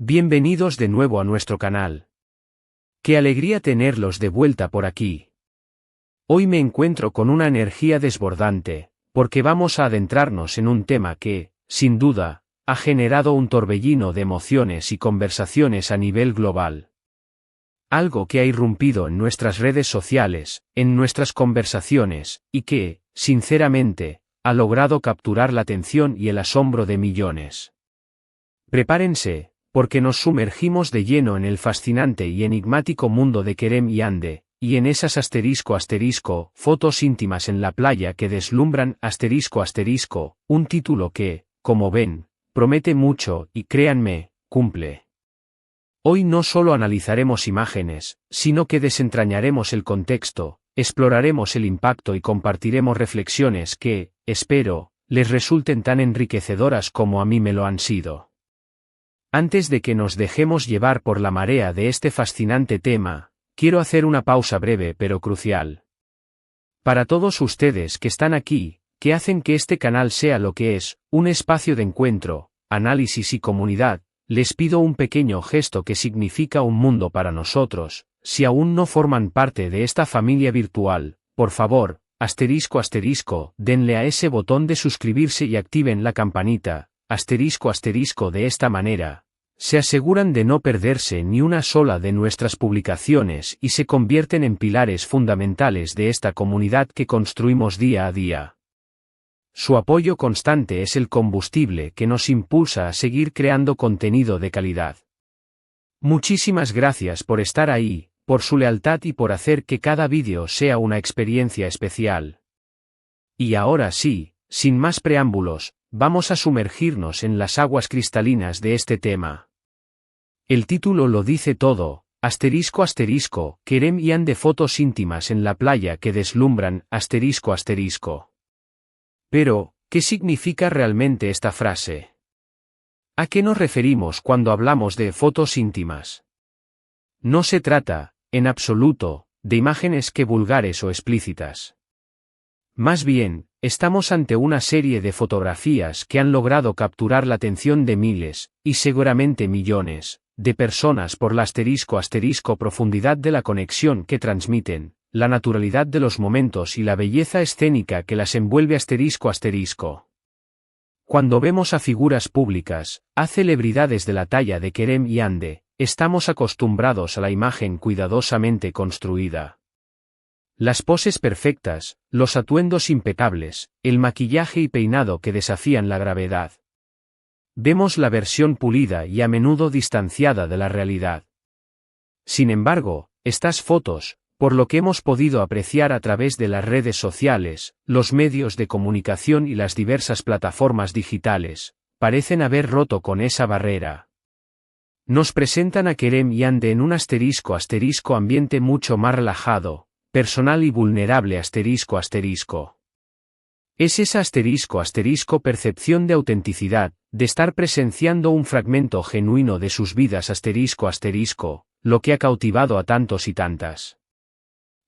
Bienvenidos de nuevo a nuestro canal. Qué alegría tenerlos de vuelta por aquí. Hoy me encuentro con una energía desbordante, porque vamos a adentrarnos en un tema que, sin duda, ha generado un torbellino de emociones y conversaciones a nivel global. Algo que ha irrumpido en nuestras redes sociales, en nuestras conversaciones, y que, sinceramente, ha logrado capturar la atención y el asombro de millones. Prepárense, porque nos sumergimos de lleno en el fascinante y enigmático mundo de Kerem y Ande, y en esas fotos íntimas en la playa que deslumbran un título que, como ven, promete mucho y créanme, cumple. Hoy no solo analizaremos imágenes, sino que desentrañaremos el contexto, exploraremos el impacto y compartiremos reflexiones que, espero, les resulten tan enriquecedoras como a mí me lo han sido. Antes de que nos dejemos llevar por la marea de este fascinante tema, quiero hacer una pausa breve pero crucial. Para todos ustedes que están aquí, que hacen que este canal sea lo que es, un espacio de encuentro, análisis y comunidad, les pido un pequeño gesto que significa un mundo para nosotros. Si aún no forman parte de esta familia virtual, por favor, denle a ese botón de suscribirse y activen la campanita. De esta manera, se aseguran de no perderse ni una sola de nuestras publicaciones y se convierten en pilares fundamentales de esta comunidad que construimos día a día. Su apoyo constante es el combustible que nos impulsa a seguir creando contenido de calidad. Muchísimas gracias por estar ahí, por su lealtad y por hacer que cada vídeo sea una experiencia especial. Y ahora sí, sin más preámbulos, vamos a sumergirnos en las aguas cristalinas de este tema. El título lo dice todo, Kerem y Ande fotos íntimas en la playa que deslumbran, Pero, ¿qué significa realmente esta frase? ¿A qué nos referimos cuando hablamos de fotos íntimas? No se trata, en absoluto, de imágenes que vulgares o explícitas. Más bien, estamos ante una serie de fotografías que han logrado capturar la atención de miles, y seguramente millones, de personas por la profundidad de la conexión que transmiten, la naturalidad de los momentos y la belleza escénica que las envuelve Cuando vemos a figuras públicas, a celebridades de la talla de Kerem y Ande, estamos acostumbrados a la imagen cuidadosamente construida. Las poses perfectas, los atuendos impecables, el maquillaje y peinado que desafían la gravedad. Vemos la versión pulida y a menudo distanciada de la realidad. Sin embargo, estas fotos, por lo que hemos podido apreciar a través de las redes sociales, los medios de comunicación y las diversas plataformas digitales, parecen haber roto con esa barrera. Nos presentan a Kerem y Ande en un ambiente mucho más relajado, personal y vulnerable Es esa percepción de autenticidad, de estar presenciando un fragmento genuino de sus vidas lo que ha cautivado a tantos y tantas.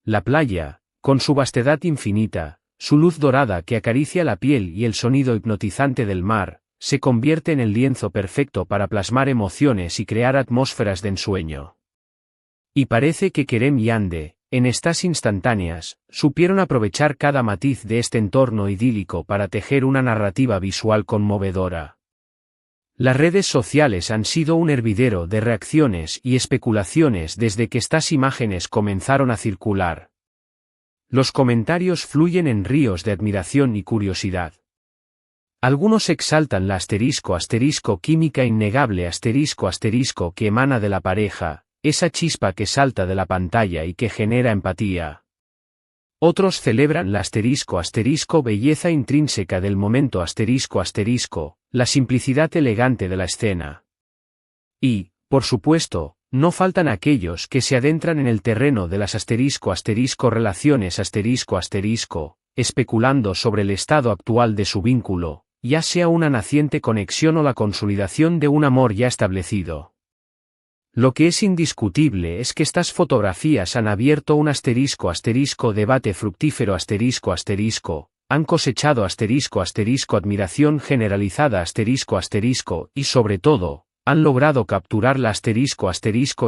La playa, con su vastedad infinita, su luz dorada que acaricia la piel y el sonido hipnotizante del mar, se convierte en el lienzo perfecto para plasmar emociones y crear atmósferas de ensueño. Y parece que Kerem y Ande, en estas instantáneas, supieron aprovechar cada matiz de este entorno idílico para tejer una narrativa visual conmovedora. Las redes sociales han sido un hervidero de reacciones y especulaciones desde que estas imágenes comenzaron a circular. Los comentarios fluyen en ríos de admiración y curiosidad. Algunos exaltan la química innegable que emana de la pareja, esa chispa que salta de la pantalla y que genera empatía. Otros celebran la belleza intrínseca del momento la simplicidad elegante de la escena. Y, por supuesto, no faltan aquellos que se adentran en el terreno de las relaciones especulando sobre el estado actual de su vínculo, ya sea una naciente conexión o la consolidación de un amor ya establecido. Lo que es indiscutible es que estas fotografías han abierto un debate fructífero han cosechado admiración generalizada y sobre todo, han logrado capturar la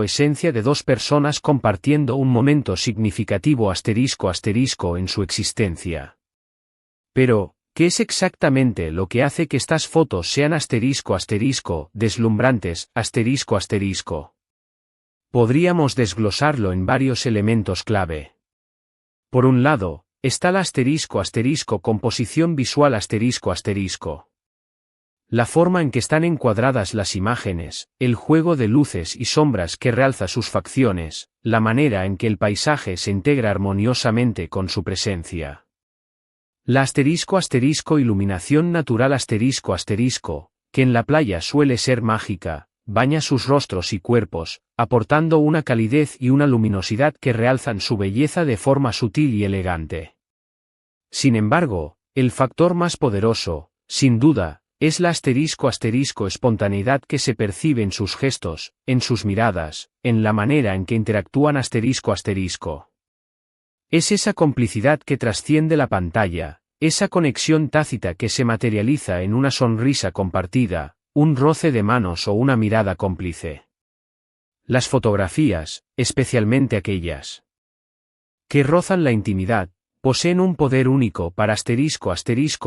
esencia de dos personas compartiendo un momento significativo en su existencia. Pero, ¿qué es exactamente lo que hace que estas fotos sean deslumbrantes? Podríamos desglosarlo en varios elementos clave. Por un lado, está la composición visual La forma en que están encuadradas las imágenes, el juego de luces y sombras que realza sus facciones, la manera en que el paisaje se integra armoniosamente con su presencia. La iluminación natural que en la playa suele ser mágica, baña sus rostros y cuerpos, aportando una calidez y una luminosidad que realzan su belleza de forma sutil y elegante. Sin embargo, el factor más poderoso, sin duda, es la espontaneidad que se percibe en sus gestos, en sus miradas, en la manera en que interactúan Es esa complicidad que trasciende la pantalla, esa conexión tácita que se materializa en una sonrisa compartida, un roce de manos o una mirada cómplice. Las fotografías, especialmente aquellas que rozan la intimidad, poseen un poder único para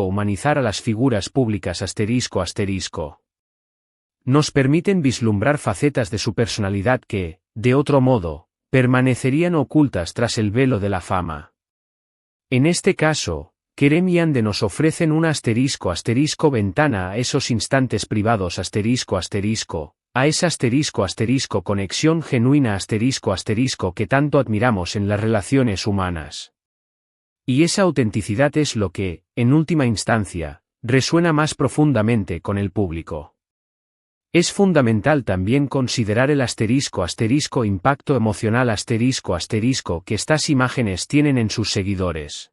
humanizar a las figuras públicas Nos permiten vislumbrar facetas de su personalidad que, de otro modo, permanecerían ocultas tras el velo de la fama. En este caso, Kerem y Ande nos ofrecen una ventana a esos instantes privados a esa conexión genuina que tanto admiramos en las relaciones humanas. Y esa autenticidad es lo que, en última instancia, resuena más profundamente con el público. Es fundamental también considerar el impacto emocional que estas imágenes tienen en sus seguidores.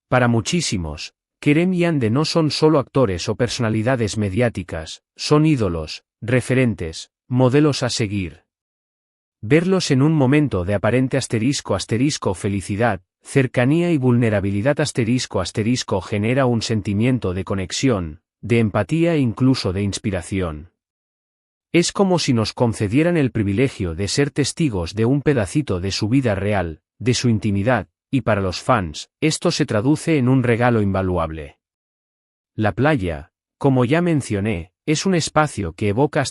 Para muchísimos, Kerem y Ande no son solo actores o personalidades mediáticas, son ídolos, referentes, modelos a seguir. Verlos en un momento de aparente felicidad, cercanía y vulnerabilidad genera un sentimiento de conexión, de empatía e incluso de inspiración. Es como si nos concedieran el privilegio de ser testigos de un pedacito de su vida real, de su intimidad, y para los fans, esto se traduce en un regalo invaluable. La playa, como ya mencioné, es un espacio que evoca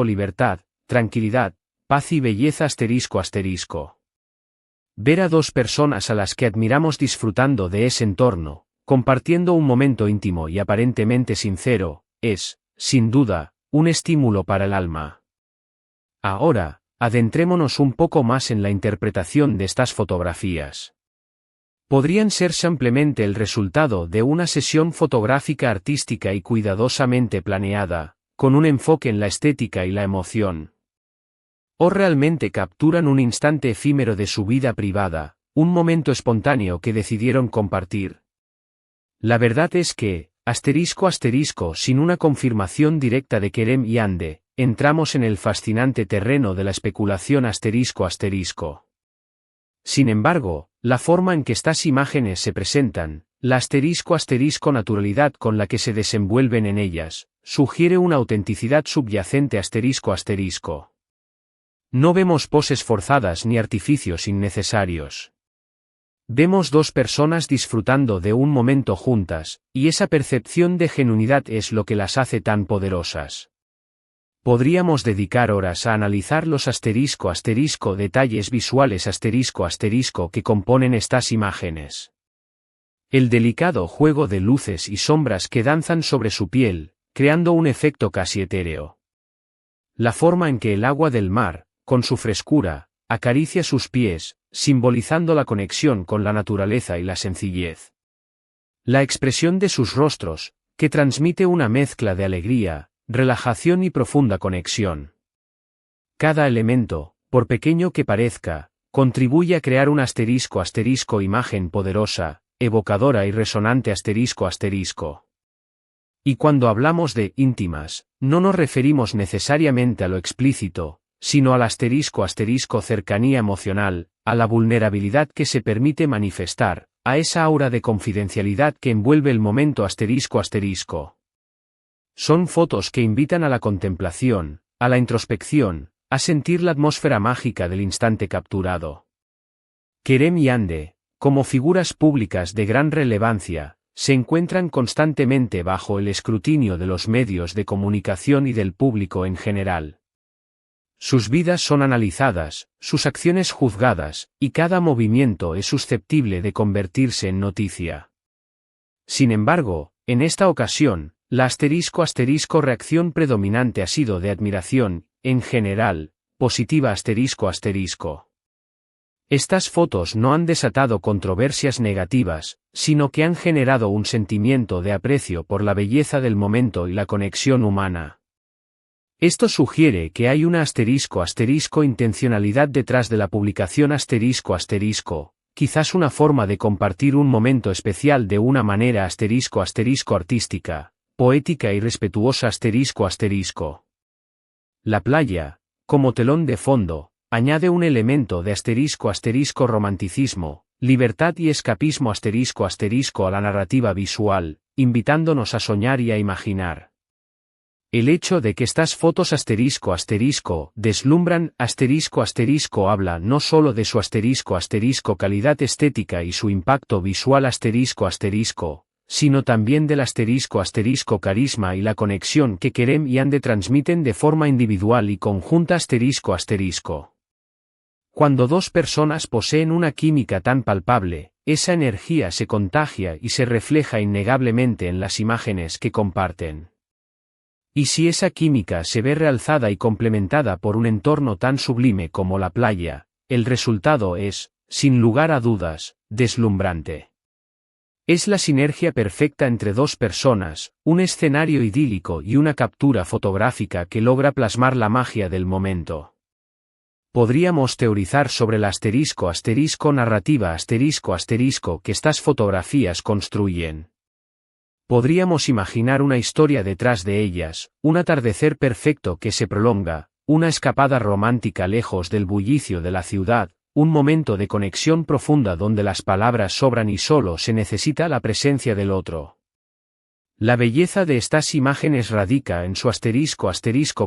libertad, tranquilidad, paz y belleza Ver a dos personas a las que admiramos disfrutando de ese entorno, compartiendo un momento íntimo y aparentemente sincero, es, sin duda, un estímulo para el alma. Ahora, adentrémonos un poco más en la interpretación de estas fotografías. Podrían ser simplemente el resultado de una sesión fotográfica artística y cuidadosamente planeada, con un enfoque en la estética y la emoción. O realmente capturan un instante efímero de su vida privada, un momento espontáneo que decidieron compartir. La verdad es que, sin una confirmación directa de Kerem y Ande, entramos en el fascinante terreno de la especulación Sin embargo, la forma en que estas imágenes se presentan, la naturalidad con la que se desenvuelven en ellas, sugiere una autenticidad subyacente No vemos poses forzadas ni artificios innecesarios. Vemos dos personas disfrutando de un momento juntas, y esa percepción de genuinidad es lo que las hace tan poderosas. Podríamos dedicar horas a analizar los detalles visuales que componen estas imágenes. El delicado juego de luces y sombras que danzan sobre su piel, creando un efecto casi etéreo. La forma en que el agua del mar, con su frescura, acaricia sus pies, simbolizando la conexión con la naturaleza y la sencillez. La expresión de sus rostros, que transmite una mezcla de alegría, relajación y profunda conexión. Cada elemento, por pequeño que parezca, contribuye a crear un imagen poderosa, evocadora y resonante Y cuando hablamos de íntimas, no nos referimos necesariamente a lo explícito, sino al cercanía emocional, a la vulnerabilidad que se permite manifestar, a esa aura de confidencialidad que envuelve el momento Son fotos que invitan a la contemplación, a la introspección, a sentir la atmósfera mágica del instante capturado. Kerem y Ande, como figuras públicas de gran relevancia, se encuentran constantemente bajo el escrutinio de los medios de comunicación y del público en general. Sus vidas son analizadas, sus acciones juzgadas, y cada movimiento es susceptible de convertirse en noticia. Sin embargo, en esta ocasión, la *** reacción predominante ha sido de admiración, en general, positiva ***. Estas fotos no han desatado controversias negativas, sino que han generado un sentimiento de aprecio por la belleza del momento y la conexión humana. Esto sugiere que hay una *** intencionalidad detrás de la publicación ***, quizás una forma de compartir un momento especial de una manera *** artística, poética y respetuosa ***. La playa, como telón de fondo, añade un elemento de *** romanticismo, libertad y escapismo *** a la narrativa visual, invitándonos a soñar y a imaginar. El hecho de que estas fotos deslumbran habla no solo de su calidad estética y su impacto visual sino también del carisma y la conexión que Kerem y Ande transmiten de forma individual y conjunta Cuando dos personas poseen una química tan palpable, esa energía se contagia y se refleja innegablemente en las imágenes que comparten. Y si esa química se ve realzada y complementada por un entorno tan sublime como la playa, el resultado es, sin lugar a dudas, deslumbrante. Es la sinergia perfecta entre dos personas, un escenario idílico y una captura fotográfica que logra plasmar la magia del momento. Podríamos teorizar sobre la narrativa que estas fotografías construyen. Podríamos imaginar una historia detrás de ellas, un atardecer perfecto que se prolonga, una escapada romántica lejos del bullicio de la ciudad, un momento de conexión profunda donde las palabras sobran y solo se necesita la presencia del otro. La belleza de estas imágenes radica en su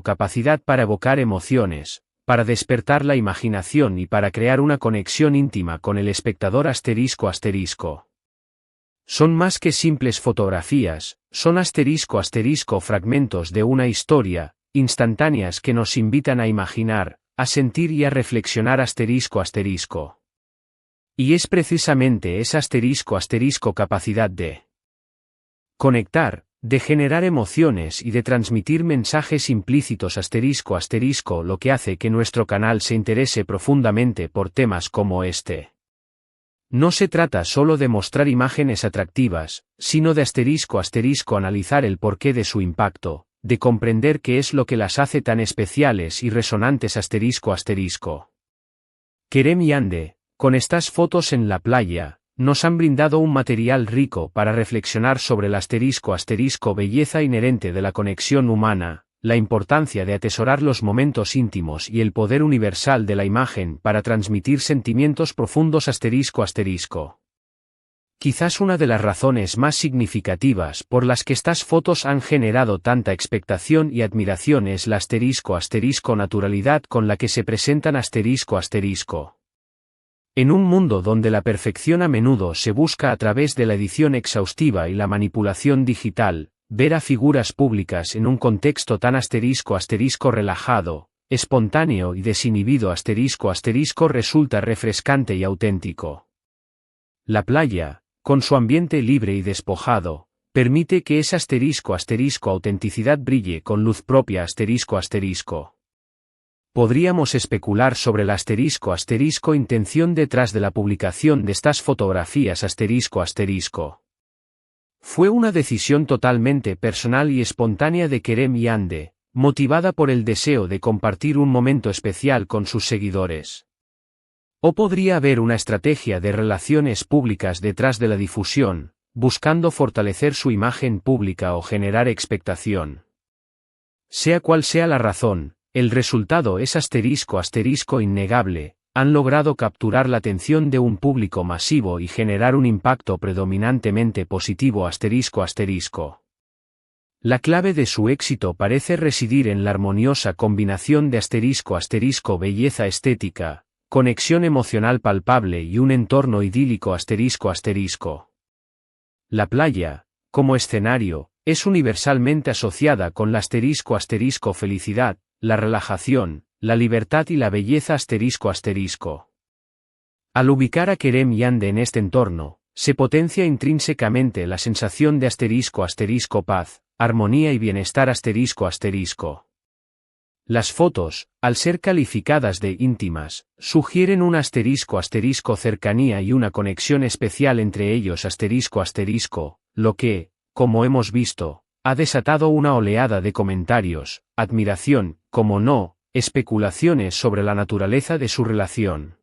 capacidad para evocar emociones, para despertar la imaginación y para crear una conexión íntima con el espectador Son más que simples fotografías, son fragmentos de una historia, instantáneas que nos invitan a imaginar, a sentir y a reflexionar Y es precisamente esa capacidad de conectar, de generar emociones y de transmitir mensajes implícitos lo que hace que nuestro canal se interese profundamente por temas como este. No se trata solo de mostrar imágenes atractivas, sino de analizar el porqué de su impacto, de comprender qué es lo que las hace tan especiales y resonantes Kerem y Ande, con estas fotos en la playa, nos han brindado un material rico para reflexionar sobre la belleza inherente de la conexión humana, la importancia de atesorar los momentos íntimos y el poder universal de la imagen para transmitir sentimientos profundos Quizás una de las razones más significativas por las que estas fotos han generado tanta expectación y admiración es la naturalidad con la que se presentan En un mundo donde la perfección a menudo se busca a través de la edición exhaustiva y la manipulación digital, ver a figuras públicas en un contexto tan relajado, espontáneo y desinhibido resulta refrescante y auténtico. La playa, con su ambiente libre y despojado, permite que esa autenticidad brille con luz propia Podríamos especular sobre la intención detrás de la publicación de estas fotografías Fue una decisión totalmente personal y espontánea de Kerem y Ande, motivada por el deseo de compartir un momento especial con sus seguidores. O podría haber una estrategia de relaciones públicas detrás de la difusión, buscando fortalecer su imagen pública o generar expectación. Sea cual sea la razón, el resultado es innegable. Han logrado capturar la atención de un público masivo y generar un impacto predominantemente positivo La clave de su éxito parece residir en la armoniosa combinación de *** belleza estética, conexión emocional palpable y un entorno idílico ***. La playa, como escenario, es universalmente asociada con la *** felicidad, la relajación, la libertad y la belleza ***. Al ubicar a Kerem Yande en este entorno, se potencia intrínsecamente la sensación de *** paz, armonía y bienestar ***. Las fotos, al ser calificadas de íntimas, sugieren un *** cercanía y una conexión especial entre ellos ***, lo que, como hemos visto, ha desatado una oleada de comentarios, admiración, como no, especulaciones sobre la naturaleza de su relación.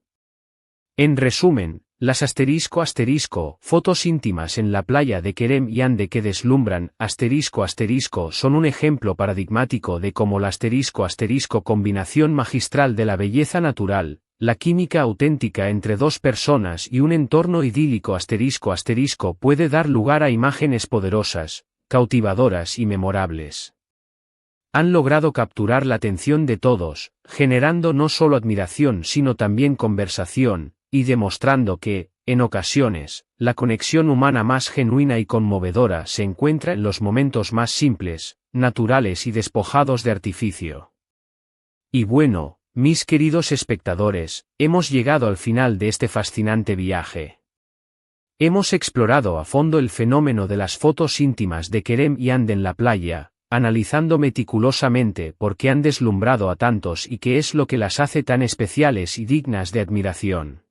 En resumen, las *** fotos íntimas en la playa de Kerem Yande que deslumbran *** son un ejemplo paradigmático de cómo la *** combinación magistral de la belleza natural, la química auténtica entre dos personas y un entorno idílico *** puede dar lugar a imágenes poderosas, cautivadoras y memorables. Han logrado capturar la atención de todos, generando no solo admiración sino también conversación, y demostrando que, en ocasiones, la conexión humana más genuina y conmovedora se encuentra en los momentos más simples, naturales y despojados de artificio. Y bueno, mis queridos espectadores, hemos llegado al final de este fascinante viaje. Hemos explorado a fondo el fenómeno de las fotos íntimas de Kerem Yande en la playa, analizando meticulosamente por qué han deslumbrado a tantos y qué es lo que las hace tan especiales y dignas de admiración.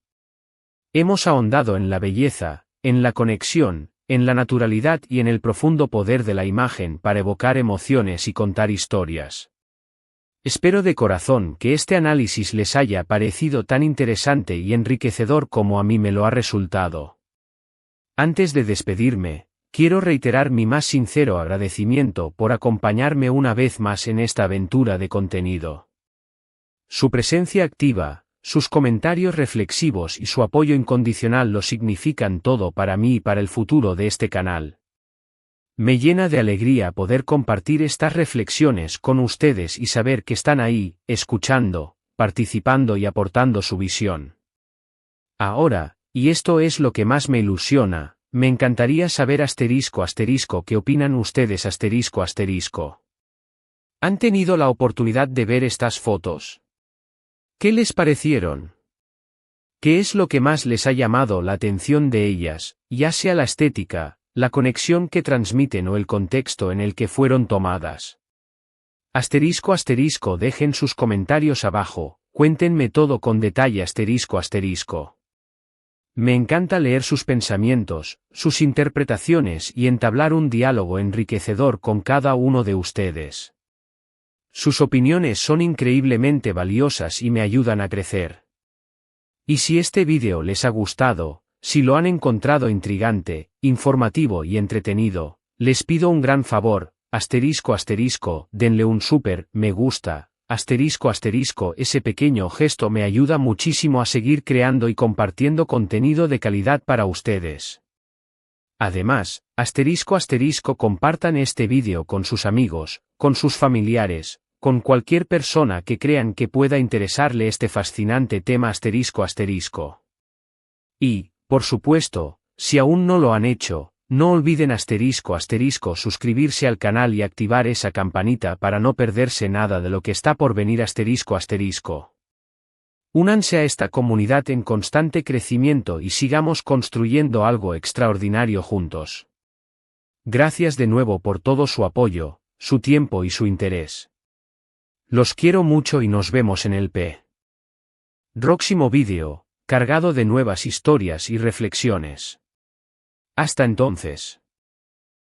Hemos ahondado en la belleza, en la conexión, en la naturalidad y en el profundo poder de la imagen para evocar emociones y contar historias. Espero de corazón que este análisis les haya parecido tan interesante y enriquecedor como a mí me lo ha resultado. Antes de despedirme, quiero reiterar mi más sincero agradecimiento por acompañarme una vez más en esta aventura de contenido. Su presencia activa, sus comentarios reflexivos y su apoyo incondicional lo significan todo para mí y para el futuro de este canal. Me llena de alegría poder compartir estas reflexiones con ustedes y saber que están ahí, escuchando, participando y aportando su visión. Ahora, y esto es lo que más me ilusiona, me encantaría saber qué opinan ustedes ¿Han tenido la oportunidad de ver estas fotos? ¿Qué les parecieron? ¿Qué es lo que más les ha llamado la atención de ellas, ya sea la estética, la conexión que transmiten o el contexto en el que fueron tomadas? Dejen sus comentarios abajo, cuéntenme todo con detalle Me encanta leer sus pensamientos, sus interpretaciones y entablar un diálogo enriquecedor con cada uno de ustedes. Sus opiniones son increíblemente valiosas y me ayudan a crecer. Y si este vídeo les ha gustado, si lo han encontrado intrigante, informativo y entretenido, les pido un gran favor, denle un super me gusta, ese pequeño gesto me ayuda muchísimo a seguir creando y compartiendo contenido de calidad para ustedes. Además, compartan este vídeo con sus amigos, con sus familiares, con cualquier persona que crean que pueda interesarle este fascinante tema Y, por supuesto, si aún no lo han hecho, no olviden suscribirse al canal y activar esa campanita para no perderse nada de lo que está por venir Únanse a esta comunidad en constante crecimiento y sigamos construyendo algo extraordinario juntos. Gracias de nuevo por todo su apoyo, su tiempo y su interés. Los quiero mucho y nos vemos en el próximo vídeo, cargado de nuevas historias y reflexiones. Hasta entonces.